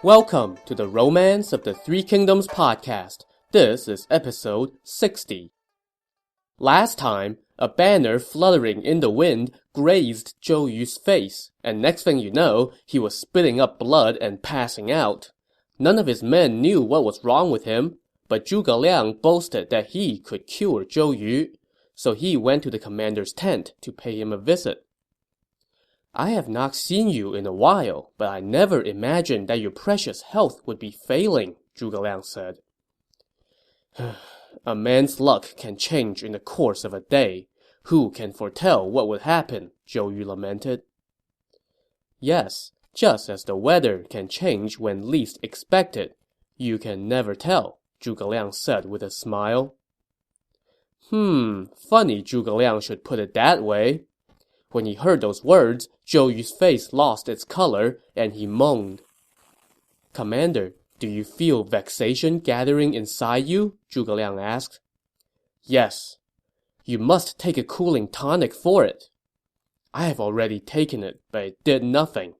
Welcome to the Romance of the Three Kingdoms podcast. This is episode 60. Last time, a banner fluttering in the wind grazed Zhou Yu's face, and next thing you know, he was spitting up blood and passing out. None of his men knew what was wrong with him, but Zhuge Liang boasted that he could cure Zhou Yu, so he went to the commander's tent to pay him a visit. I have not seen you in a while, but I never imagined that your precious health would be failing, Zhuge Liang said. A man's luck can change in the course of a day. Who can foretell what would happen? Zhou Yu lamented. Yes, just as the weather can change when least expected. You can never tell, Zhuge Liang said with a smile. Funny Zhuge Liang should put it that way. When he heard those words, Zhou Yu's face lost its color, and he moaned. Commander, do you feel vexation gathering inside you? Zhuge Liang asked. Yes. You must take a cooling tonic for it. I have already taken it, but it did nothing.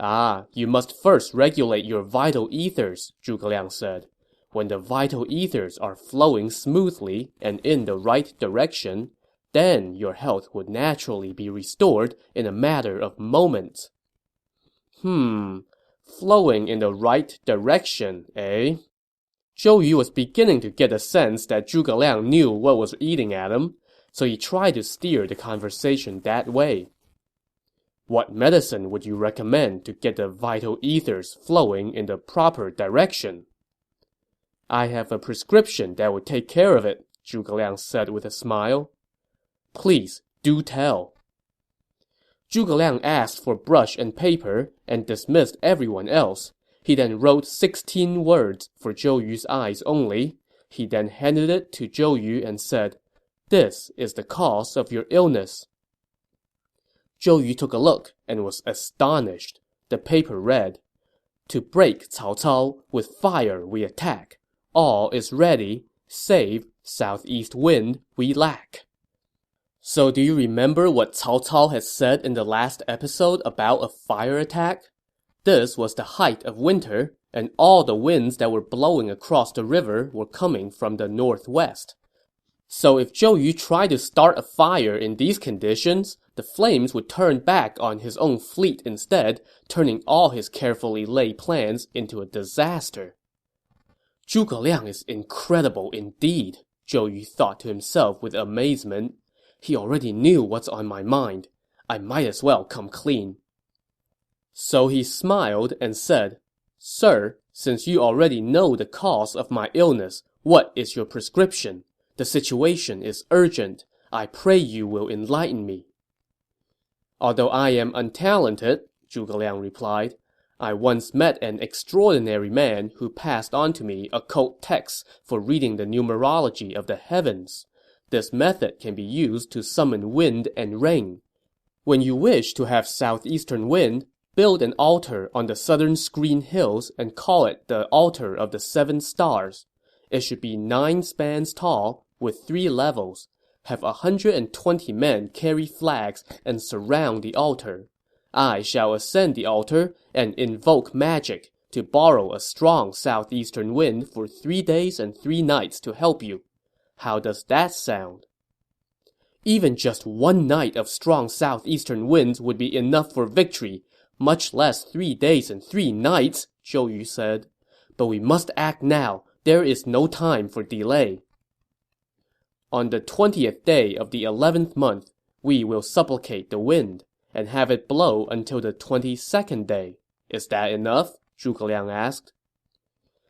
You must first regulate your vital ethers, Zhuge Liang said. When the vital ethers are flowing smoothly and in the right direction, then your health would naturally be restored in a matter of moments. Flowing in the right direction, eh? Zhou Yu was beginning to get a sense that Zhuge Liang knew what was eating at him, so he tried to steer the conversation that way. What medicine would you recommend to get the vital ethers flowing in the proper direction? I have a prescription that would take care of it, Zhuge Liang said with a smile. Please, do tell. Zhuge Liang asked for brush and paper and dismissed everyone else. He then wrote 16 words for Zhou Yu's eyes only. He then handed it to Zhou Yu and said, This is the cause of your illness. Zhou Yu took a look and was astonished. The paper read, To break Cao Cao, with fire we attack. All is ready, save southeast wind we lack. So do you remember what Cao Cao had said in the last episode about a fire attack? This was the height of winter, and all the winds that were blowing across the river were coming from the northwest. So if Zhou Yu tried to start a fire in these conditions, the flames would turn back on his own fleet instead, turning all his carefully laid plans into a disaster. Zhuge Liang is incredible indeed, Zhou Yu thought to himself with amazement. He already knew what's on my mind. I might as well come clean. So he smiled and said, Sir, since you already know the cause of my illness, what is your prescription? The situation is urgent. I pray you will enlighten me. Although I am untalented, Zhuge Liang replied, I once met an extraordinary man who passed on to me occult texts for reading the numerology of the heavens. This method can be used to summon wind and rain. When you wish to have southeastern wind, build an altar on the southern screen hills and call it the Altar of the Seven Stars. It should be 9 spans tall, with 3 levels. Have 120 men carry flags and surround the altar. I shall ascend the altar and invoke magic to borrow a strong southeastern wind for 3 days and 3 nights to help you. How does that sound? Even just 1 night of strong southeastern winds would be enough for victory, much less 3 days and 3 nights, Zhou Yu said. But we must act now. There is no time for delay. On the 20th day of the 11th month, we will supplicate the wind, and have it blow until the 22nd day. Is that enough? Zhuge Liang asked.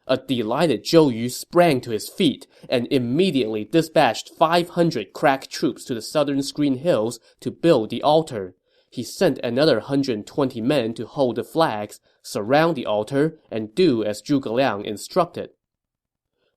A delighted Zhou Yu sprang to his feet and immediately dispatched 500 crack troops to the southern screen hills to build the altar. He sent another 120 men to hold the flags, surround the altar, and do as Zhuge Liang instructed.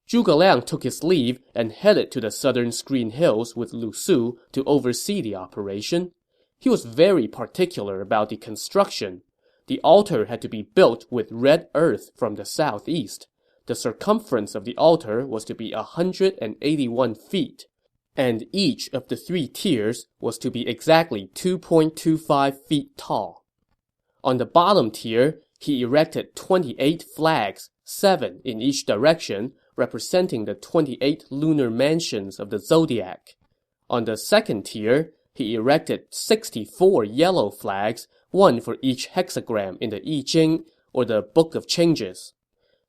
Zhuge Liang took his leave and headed to the southern screen hills with Lu Su to oversee the operation. He was very particular about the construction. The altar had to be built with red earth from the southeast. The circumference of the altar was to be 181 feet, and each of the 3 tiers was to be exactly 2.25 feet tall. On the bottom tier, he erected 28 flags, 7 in each direction, representing the 28 lunar mansions of the zodiac. On the second tier, he erected 64 yellow flags, 1 for each hexagram in the I Ching, or the Book of Changes.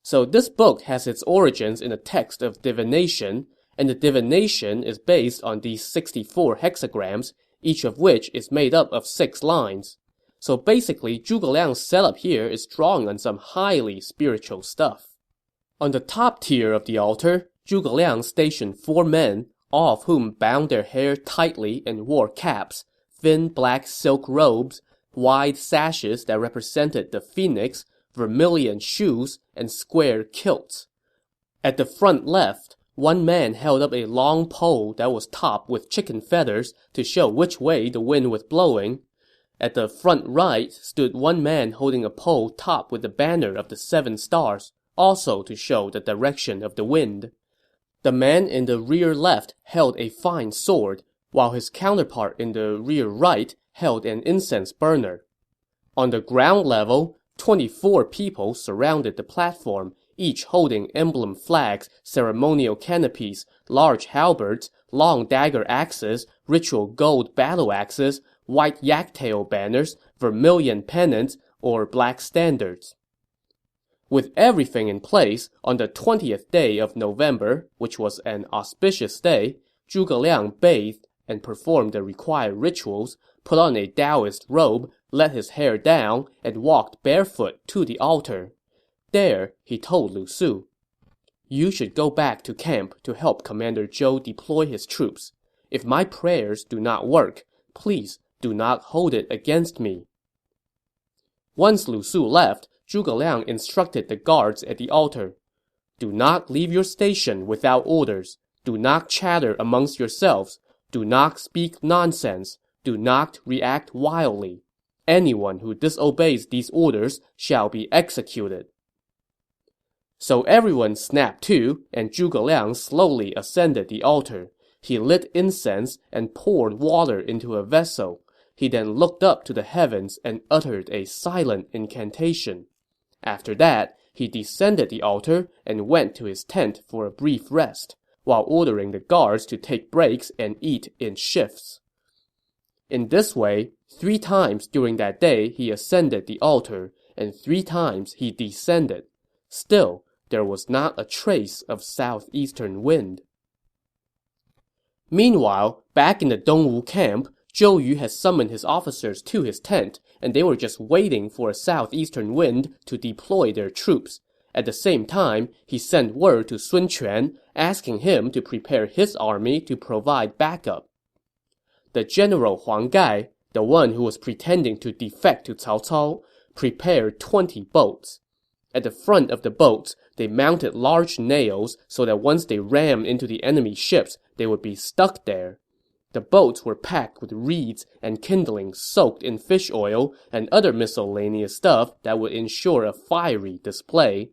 So this book has its origins in a text of divination, and the divination is based on these 64 hexagrams, each of which is made up of 6 lines. So basically, Zhuge Liang's setup here is drawing on some highly spiritual stuff. On the top tier of the altar, Zhuge Liang stationed 4 men, all of whom bound their hair tightly and wore caps, thin black silk robes, wide sashes that represented the phoenix, vermilion shoes, and square kilts. At the front left, 1 man held up a long pole that was topped with chicken feathers to show which way the wind was blowing. At the front right stood 1 man holding a pole topped with the banner of the 7 stars, also to show the direction of the wind. The man in the rear left held a fine sword, while his counterpart in the rear right held an incense burner. On the ground level, 24 people surrounded the platform, each holding emblem flags, ceremonial canopies, large halberds, long dagger axes, ritual gold battle axes, white yak-tail banners, vermilion pennants, or black standards. With everything in place, on the 20th day of November, which was an auspicious day, Zhuge Liang bathed and performed the required rituals, put on a Taoist robe, let his hair down, and walked barefoot to the altar. There, he told Lu Su, "You should go back to camp to help Commander Zhou deploy his troops. If my prayers do not work, please do not hold it against me." Once Lu Su left, Zhuge Liang instructed the guards at the altar, "Do not leave your station without orders. Do not chatter amongst yourselves. Do not speak nonsense. Do not react wildly. Anyone who disobeys these orders shall be executed." So everyone snapped to, and Zhuge Liang slowly ascended the altar. He lit incense and poured water into a vessel. He then looked up to the heavens and uttered a silent incantation. After that, he descended the altar and went to his tent for a brief rest, while ordering the guards to take breaks and eat in shifts. In this way, 3 times during that day he ascended the altar, and 3 times he descended. Still, there was not a trace of southeastern wind. Meanwhile, back in the Dongwu camp, Zhou Yu had summoned his officers to his tent, and they were just waiting for a southeastern wind to deploy their troops. At the same time, he sent word to Sun Quan, asking him to prepare his army to provide backup. The general Huang Gai, the one who was pretending to defect to Cao Cao, prepared 20 boats. At the front of the boats, they mounted large nails so that once they rammed into the enemy ships, they would be stuck there. The boats were packed with reeds and kindling soaked in fish oil and other miscellaneous stuff that would ensure a fiery display.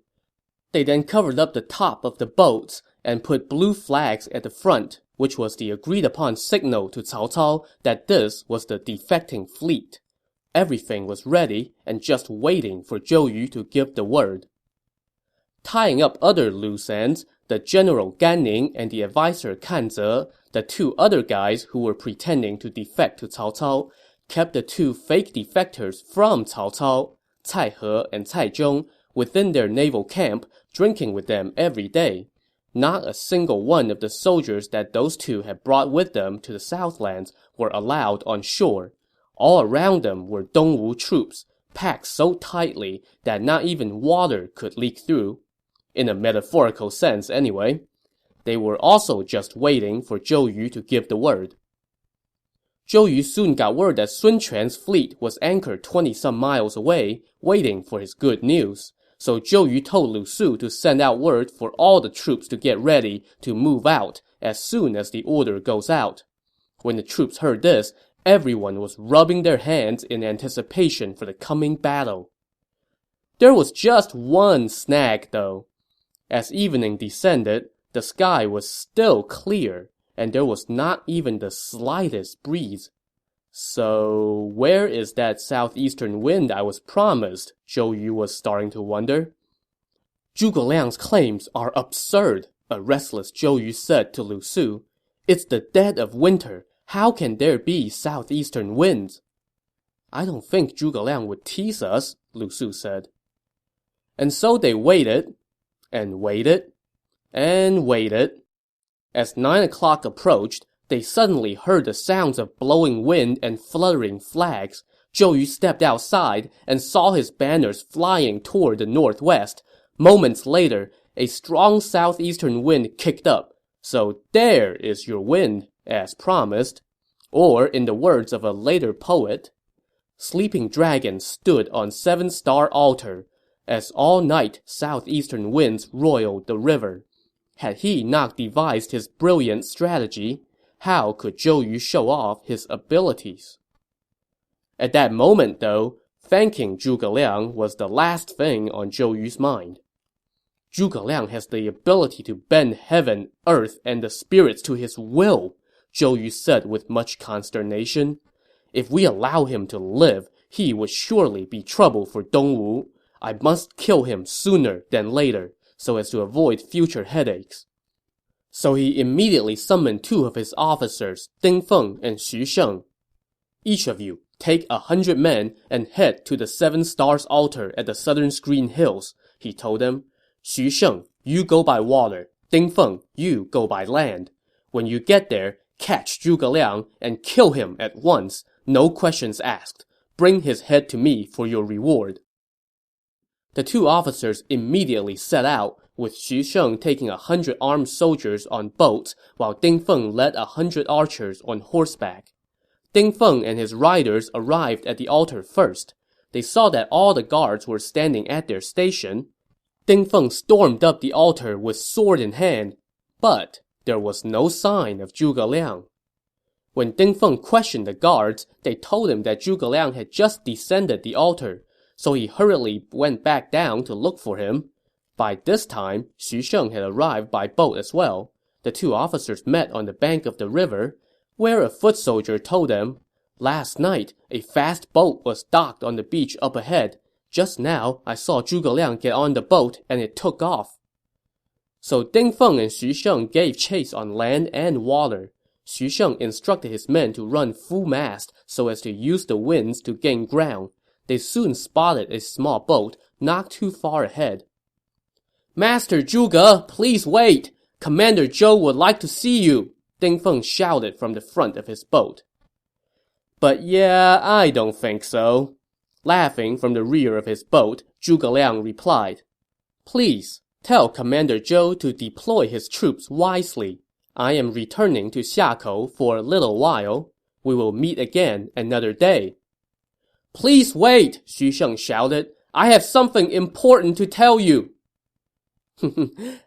They then covered up the top of the boats and put blue flags at the front, which was the agreed-upon signal to Cao Cao that this was the defecting fleet. Everything was ready and just waiting for Zhou Yu to give the word. Tying up other loose ends, the general Gan Ning and the advisor Kan Ze, the 2 other guys who were pretending to defect to Cao Cao, kept the 2 fake defectors from Cao Cao, Cai He and Cai Zhong, within their naval camp, drinking with them every day. Not a single one of the soldiers that those 2 had brought with them to the Southlands were allowed on shore. All around them were Dongwu troops, packed so tightly that not even water could leak through. In a metaphorical sense, anyway. They were also just waiting for Zhou Yu to give the word. Zhou Yu soon got word that Sun Quan's fleet was anchored 20-some miles away, waiting for his good news. So Zhou Yu told Lu Su to send out word for all the troops to get ready to move out as soon as the order goes out. When the troops heard this, everyone was rubbing their hands in anticipation for the coming battle. There was just one snag, though. As evening descended, the sky was still clear, and there was not even the slightest breeze. So, where is that southeastern wind I was promised? Zhou Yu was starting to wonder. Zhuge Liang's claims are absurd, a restless Zhou Yu said to Lu Su. It's the dead of winter. How can there be southeastern winds? I don't think Zhuge Liang would tease us, Lu Su said. And so they waited, and waited, and waited. As 9 o'clock approached, they suddenly heard the sounds of blowing wind and fluttering flags. Zhou Yu stepped outside and saw his banners flying toward the northwest. Moments later, a strong southeastern wind kicked up. So there is your wind, as promised. Or, in the words of a later poet, Sleeping Dragon stood on 7-star altar, as all night southeastern winds roiled the river. Had he not devised his brilliant strategy, how could Zhou Yu show off his abilities? At that moment, though, thanking Zhuge Liang was the last thing on Zhou Yu's mind. Zhuge Liang has the ability to bend heaven, earth, and the spirits to his will, Zhou Yu said with much consternation. If we allow him to live, he would surely be trouble for Dongwu. I must kill him sooner than later, so as to avoid future headaches. So he immediately summoned 2 of his officers, Ding Feng and Xu Sheng. Each of you, take 100 men and head to the 7 Stars altar at the southern screen hills, he told them. Xu Sheng, you go by water. Ding Feng, you go by land. When you get there, catch Zhuge Liang and kill him at once, no questions asked. Bring his head to me for your reward. The 2 officers immediately set out, with Xu Sheng taking 100 armed soldiers on boats, while Ding Feng led 100 archers on horseback. Ding Feng and his riders arrived at the altar first. They saw that all the guards were standing at their station. Ding Feng stormed up the altar with sword in hand, but there was no sign of Zhuge Liang. When Ding Feng questioned the guards, they told him that Zhuge Liang had just descended the altar, so he hurriedly went back down to look for him. By this time, Xu Sheng had arrived by boat as well. The 2 officers met on the bank of the river, where a foot soldier told them, Last night, a fast boat was docked on the beach up ahead. Just now, I saw Zhuge Liang get on the boat and it took off. So Ding Feng and Xu Sheng gave chase on land and water. Xu Sheng instructed his men to run full mast so as to use the winds to gain ground. They soon spotted a small boat not too far ahead. Master Zhuge, please wait! Commander Zhou would like to see you! Ding Feng shouted from the front of his boat. But yeah, I don't think so. Laughing from the rear of his boat, Zhuge Liang replied, Please, tell Commander Zhou to deploy his troops wisely. I am returning to Xiakou for a little while. We will meet again another day. Please wait, Xu Sheng shouted. I have something important to tell you.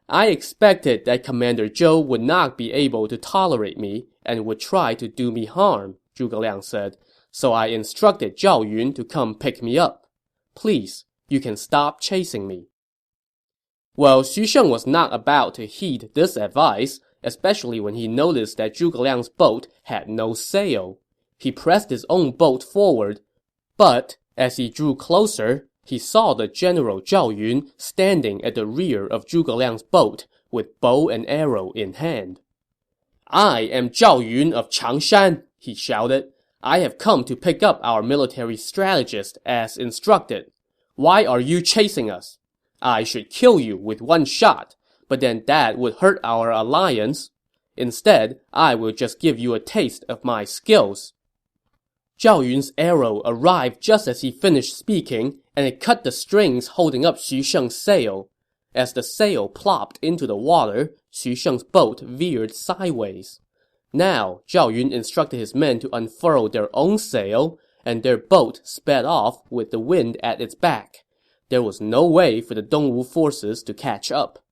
I expected that Commander Zhou would not be able to tolerate me and would try to do me harm, Zhuge Liang said, so I instructed Zhao Yun to come pick me up. Please, you can stop chasing me. Well, Xu Sheng was not about to heed this advice, especially when he noticed that Zhuge Liang's boat had no sail. He pressed his own boat forward, but as he drew closer, he saw the General Zhao Yun standing at the rear of Zhuge Liang's boat with bow and arrow in hand. I am Zhao Yun of Changshan, he shouted. I have come to pick up our military strategist as instructed. Why are you chasing us? I should kill you with one shot, but then that would hurt our alliance. Instead, I will just give you a taste of my skills. Zhao Yun's arrow arrived just as he finished speaking, and it cut the strings holding up Xu Sheng's sail. As the sail plopped into the water, Xu Sheng's boat veered sideways. Now, Zhao Yun instructed his men to unfurl their own sail, and their boat sped off with the wind at its back. There was no way for the Dongwu forces to catch up.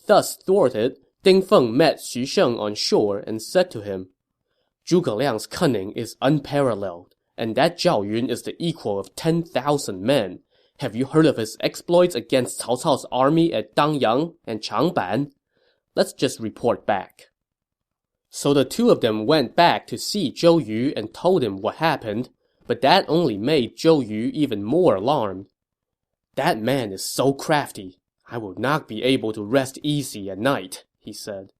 Thus thwarted, Ding Feng met Xu Sheng on shore and said to him, Zhuge Liang's cunning is unparalleled, and that Zhao Yun is the equal of 10,000 men. Have you heard of his exploits against Cao Cao's army at Dangyang and Changban? Let's just report back. So the two of them went back to see Zhou Yu and told him what happened, but that only made Zhou Yu even more alarmed. "That man is so crafty. I will not be able to rest easy at night," he said.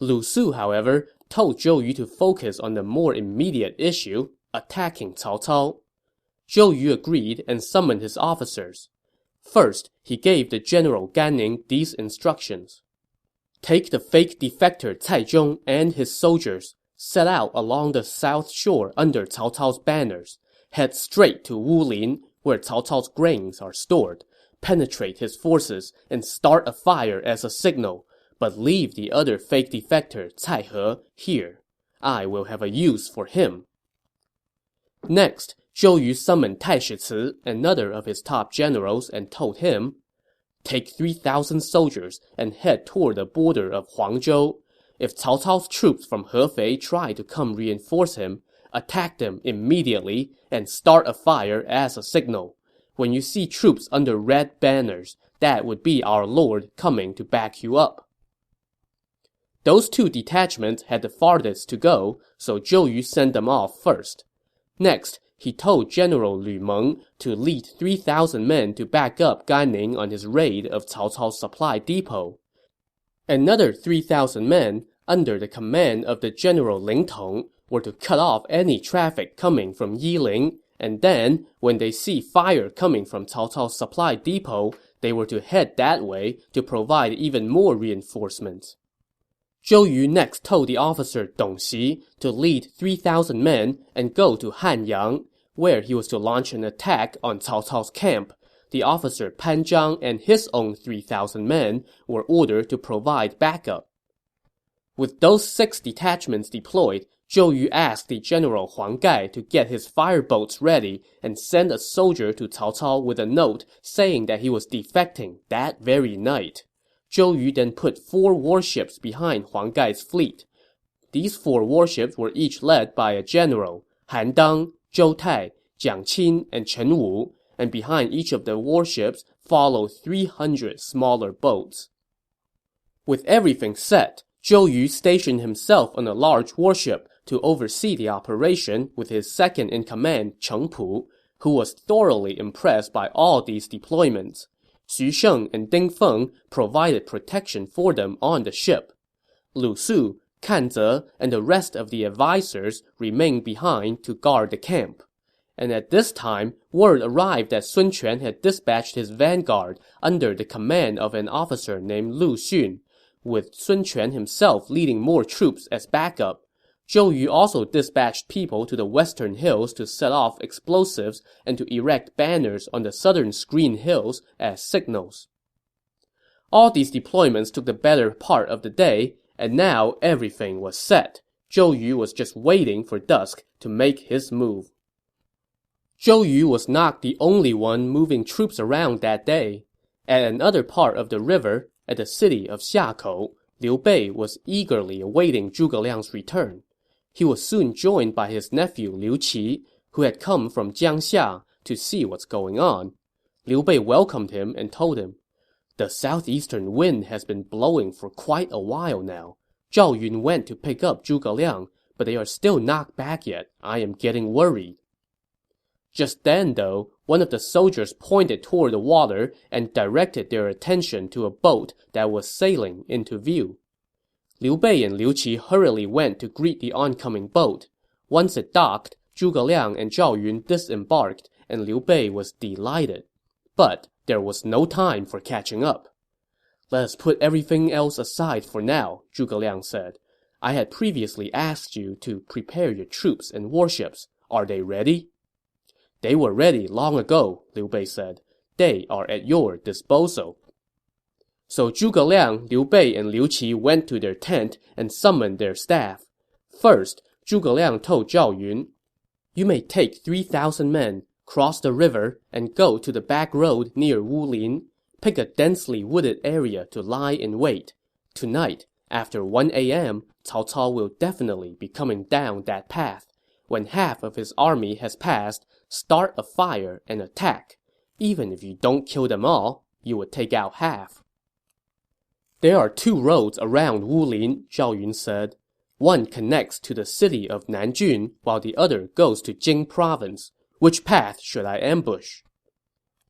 Lu Su, however, told Zhou Yu to focus on the more immediate issue, attacking Cao Cao. Zhou Yu agreed and summoned his officers. First, he gave the general Gan Ning these instructions. "Take the fake defector Cai Zhong and his soldiers, set out along the south shore under Cao Cao's banners, head straight to Wulin, where Cao Cao's grains are stored, penetrate his forces, and start a fire as a signal, but leave the other fake defector Cai He here. I will have a use for him." Next, Zhou Yu summoned Taishi Ci, another of his top generals, and told him, "Take 3,000 soldiers and head toward the border of Huangzhou. If Cao Cao's troops from Hefei try to come reinforce him, attack them immediately and start a fire as a signal. When you see troops under red banners, that would be our lord coming to back you up." Those two detachments had the farthest to go, so Zhou Yu sent them off first. Next, he told General Lu Meng to lead 3,000 men to back up Gan Ning on his raid of Cao Cao's supply depot. Another 3,000 men, under the command of the General Ling Tong, were to cut off any traffic coming from Yiling, and then, when they see fire coming from Cao Cao's supply depot, they were to head that way to provide even more reinforcements. Zhou Yu next told the officer Dong Xi to lead 3,000 men and go to Hanyang, where he was to launch an attack on Cao Cao's camp. The officer Pan Zhang and his own 3,000 men were ordered to provide backup. With those 6 detachments deployed, Zhou Yu asked the general Huang Gai to get his fireboats ready and send a soldier to Cao Cao with a note saying that he was defecting that very night. Zhou Yu then put 4 warships behind Huang Gai's fleet. These 4 warships were each led by a general, Han Dang, Zhou Tai, Jiang Qin, and Chen Wu, and behind each of the warships followed 300 smaller boats. With everything set, Zhou Yu stationed himself on a large warship to oversee the operation with his second-in-command Cheng Pu, who was thoroughly impressed by all these deployments. Xu Sheng and Ding Feng provided protection for them on the ship. Lu Su, Kan Ze, and the rest of the advisors remained behind to guard the camp. And at this time, word arrived that Sun Quan had dispatched his vanguard under the command of an officer named Lu Xun, with Sun Quan himself leading more troops as backup. Zhou Yu also dispatched people to the western hills to set off explosives and to erect banners on the southern screen hills as signals. All these deployments took the better part of the day, and now everything was set. Zhou Yu was just waiting for dusk to make his move. Zhou Yu was not the only one moving troops around that day. At another part of the river, at the city of Xiakou, Liu Bei was eagerly awaiting Zhuge Liang's return. He was soon joined by his nephew Liu Qi, who had come from Jiangxia to see what's going on. Liu Bei welcomed him and told him, "The southeastern wind has been blowing for quite a while now. Zhao Yun went to pick up Zhuge Liang, but they are still not back yet. I am getting worried." Just then, though, one of the soldiers pointed toward the water and directed their attention to a boat that was sailing into view. Liu Bei and Liu Qi hurriedly went to greet the oncoming boat. Once it docked, Zhuge Liang and Zhao Yun disembarked, and Liu Bei was delighted. But there was no time for catching up. "Let us put everything else aside for now," Zhuge Liang said. "I had previously asked you to prepare your troops and warships. Are they ready?" "They were ready long ago," Liu Bei said. "They are at your disposal." So Zhuge Liang, Liu Bei, and Liu Qi went to their tent and summoned their staff. First, Zhuge Liang told Zhao Yun, "You may take 3,000 men, cross the river, and go to the back road near Wulin. Pick a densely wooded area to lie in wait. Tonight, after 1 a.m., Cao Cao will definitely be coming down that path. When half of his army has passed, start a fire and attack. Even if you don't kill them all, you would take out half." "There are 2 roads around Wulin," Zhao Yun said. One connects to the city of Nanjun, while the other goes to Jing province. Which path should I ambush?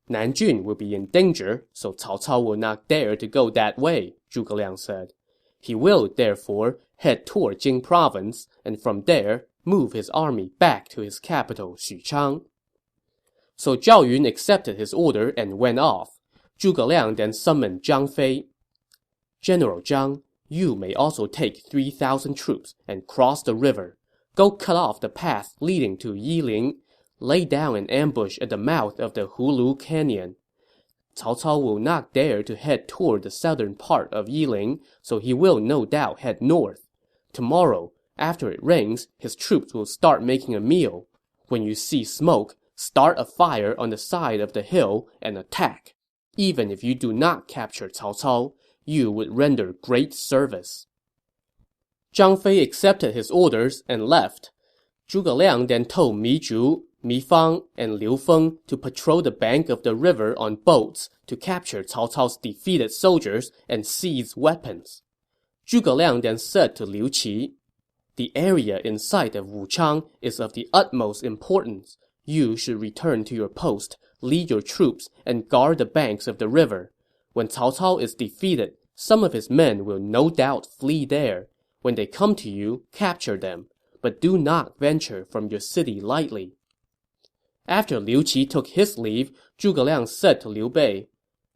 Nanjun will be in danger, so Cao Cao will not dare to go that way, Zhuge Liang said. He will, therefore, head toward Jing province, and from there, move his army back to his capital, Xuchang. So Zhao Yun accepted his order and went off. Zhuge Liang then summoned Zhang Fei. General Zhang, you may also take 3,000 troops and cross the river. Go cut off the path leading to Yiling. Lay down an ambush at the mouth of the Hulu Canyon. Cao Cao will not dare to head toward the southern part of Yiling, so he will no doubt head north. Tomorrow, after it rains, his troops will start making a meal. When you see smoke, start a fire on the side of the hill and attack. Even if you do not capture Cao Cao, you would render great service. Zhang Fei accepted his orders and left. Zhuge Liang then told Mi Zhu, Mi Fang, and Liu Feng to patrol the bank of the river on boats to capture Cao Cao's defeated soldiers and seize weapons. Zhuge Liang then said to Liu Qi, "The area in sight of Wuchang is of the utmost importance. You should return to your post, lead your troops, and guard the banks of the river. When Cao Cao is defeated, some of his men will no doubt flee there. When they come to you, capture them, but do not venture from your city lightly." After Liu Qi took his leave, Zhuge Liang said to Liu Bei,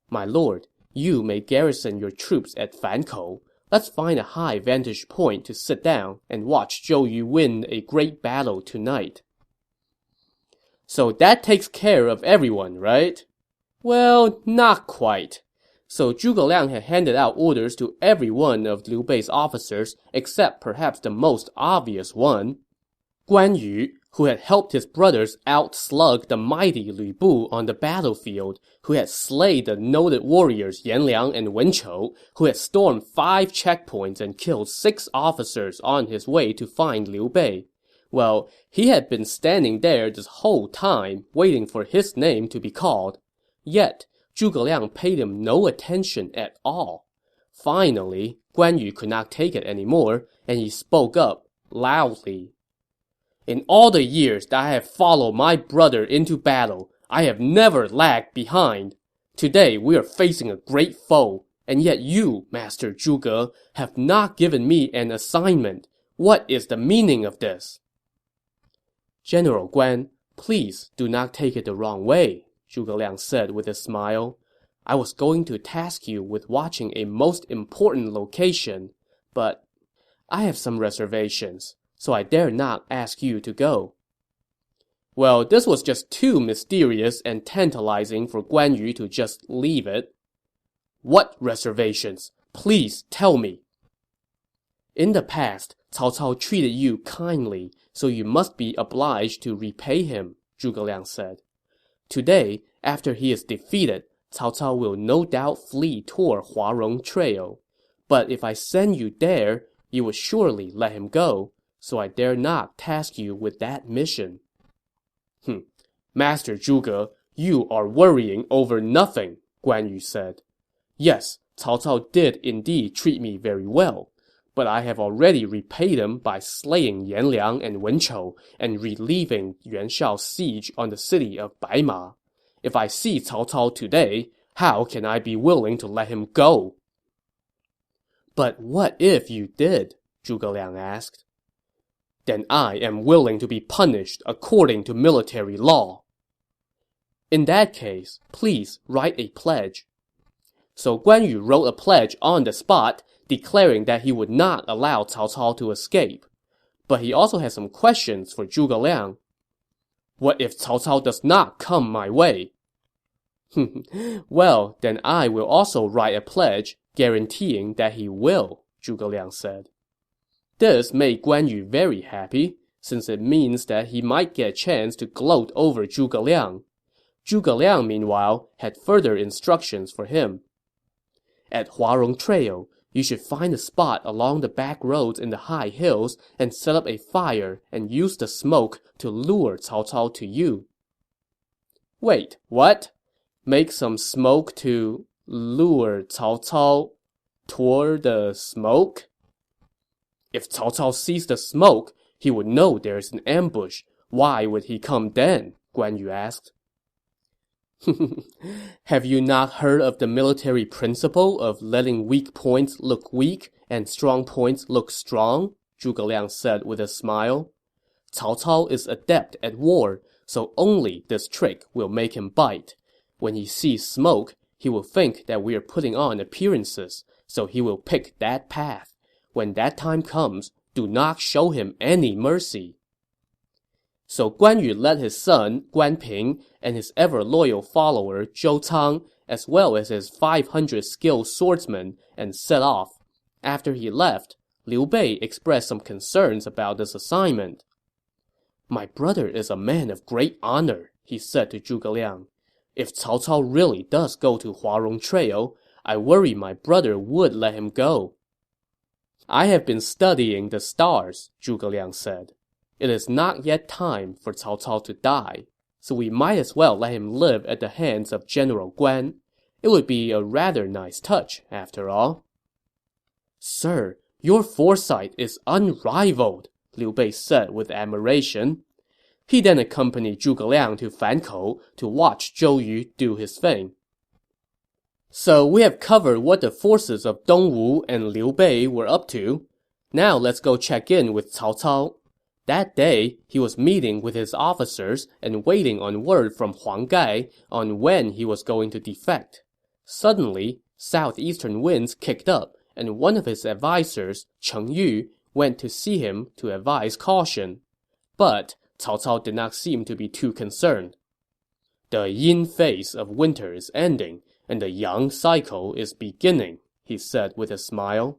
"My lord, you may garrison your troops at Fankou. Let's find a high vantage point to sit down and watch Zhou Yu win a great battle tonight." So that takes care of everyone, right? Well, not quite. So Zhuge Liang had handed out orders to every one of Liu Bei's officers except perhaps the most obvious one. Guan Yu, who had helped his brothers outslug the mighty Lu Bu on the battlefield, who had slayed the noted warriors Yan Liang and Wen Chou, who had stormed 5 checkpoints and killed 6 officers on his way to find Liu Bei. Well, he had been standing there this whole time, waiting for his name to be called. Yet, Zhuge Liang paid him no attention at all. Finally, Guan Yu could not take it anymore, and he spoke up loudly. "In all the years that I have followed my brother into battle, I have never lagged behind. Today we are facing a great foe, and yet you, Master Zhuge, have not given me an assignment. What is the meaning of this?" "General Guan, please do not take it the wrong way," Zhuge Liang said with a smile. "I was going to task you with watching a most important location, but I have some reservations, so I dare not ask you to go." Well, this was just too mysterious and tantalizing for Guan Yu to just leave it. "What reservations? Please tell me." "In the past, Cao Cao treated you kindly, so you must be obliged to repay him," Zhuge Liang said. "Today, after he is defeated, Cao Cao will no doubt flee toward Huarong Trail. But if I send you there, you will surely let him go, so I dare not task you with that mission." "Master Zhuge, you are worrying over nothing," Guan Yu said. "Yes, Cao Cao did indeed treat me very well, but I have already repaid him by slaying Yan Liang and Wen Chou and relieving Yuan Shao's siege on the city of Baima. If I see Cao Cao today, how can I be willing to let him go?" "But what if you did?" Zhuge Liang asked. "Then I am willing to be punished according to military law." "In that case, please write a pledge." So Guan Yu wrote a pledge on the spot, declaring that he would not allow Cao Cao to escape. But he also had some questions for Zhuge Liang. "What if Cao Cao does not come my way?" "Well, then I will also write a pledge guaranteeing that he will," Zhuge Liang said. This made Guan Yu very happy, since it means that he might get a chance to gloat over Zhuge Liang. Zhuge Liang, meanwhile, had further instructions for him. "At Huarong Trail, you should find a spot along the back roads in the high hills and set up a fire and use the smoke to lure Cao Cao to you." "Wait, what? Make some smoke to lure Cao Cao toward the smoke?" If Cao Cao sees the smoke, he would know there is an ambush. Why would he come then? Guan Yu asked. Have you not heard of the military principle of letting weak points look weak and strong points look strong? Zhuge Liang said with a smile. Cao Cao is adept at war, so only this trick will make him bite. When he sees smoke, he will think that we are putting on appearances, so he will pick that path. When that time comes, do not show him any mercy. So Guan Yu led his son, Guan Ping, and his ever-loyal follower, Zhou Cang, as well as his 500 skilled swordsmen, and set off. After he left, Liu Bei expressed some concerns about this assignment. My brother is a man of great honor, he said to Zhuge Liang. If Cao Cao really does go to Huarong Trail, I worry my brother would let him go. I have been studying the stars, Zhuge Liang said. It is not yet time for Cao Cao to die, so we might as well let him live at the hands of General Guan. It would be a rather nice touch, after all. Sir, your foresight is unrivaled, Liu Bei said with admiration. He then accompanied Zhuge Liang to Fankou to watch Zhou Yu do his thing. So we have covered what the forces of Dongwu and Liu Bei were up to. Now let's go check in with Cao Cao. That day, he was meeting with his officers and waiting on word from Huang Gai on when he was going to defect. Suddenly, southeastern winds kicked up, and one of his advisors, Cheng Yu, went to see him to advise caution. But Cao Cao did not seem to be too concerned. The yin phase of winter is ending, and the yang cycle is beginning, he said with a smile.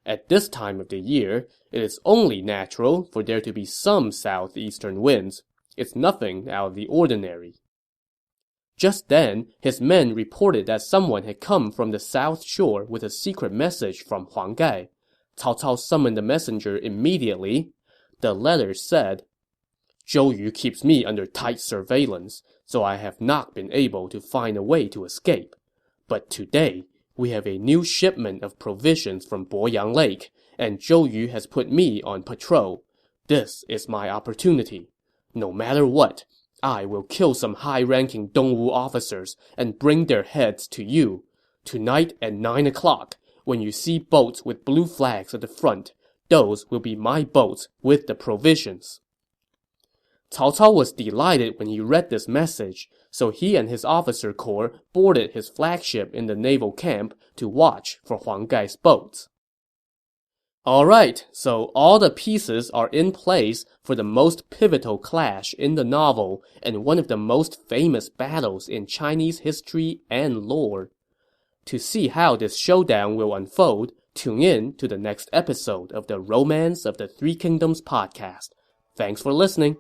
At this time of the year, it is only natural for there to be some southeastern winds. It's nothing out of the ordinary. Just then, his men reported that someone had come from the south shore with a secret message from Huang Gai. Cao Cao summoned the messenger immediately. The letter said, Zhou Yu keeps me under tight surveillance, so I have not been able to find a way to escape. But today, we have a new shipment of provisions from Boyang Lake, and Zhou Yu has put me on patrol. This is my opportunity. No matter what, I will kill some high-ranking Dongwu officers and bring their heads to you. Tonight at 9 o'clock, when you see boats with blue flags at the front, those will be my boats with the provisions. Cao Cao was delighted when he read this message, so he and his officer corps boarded his flagship in the naval camp to watch for Huang Gai's boats. Alright, so all the pieces are in place for the most pivotal clash in the novel and one of the most famous battles in Chinese history and lore. To see how this showdown will unfold, tune in to the next episode of the Romance of the Three Kingdoms podcast. Thanks for listening.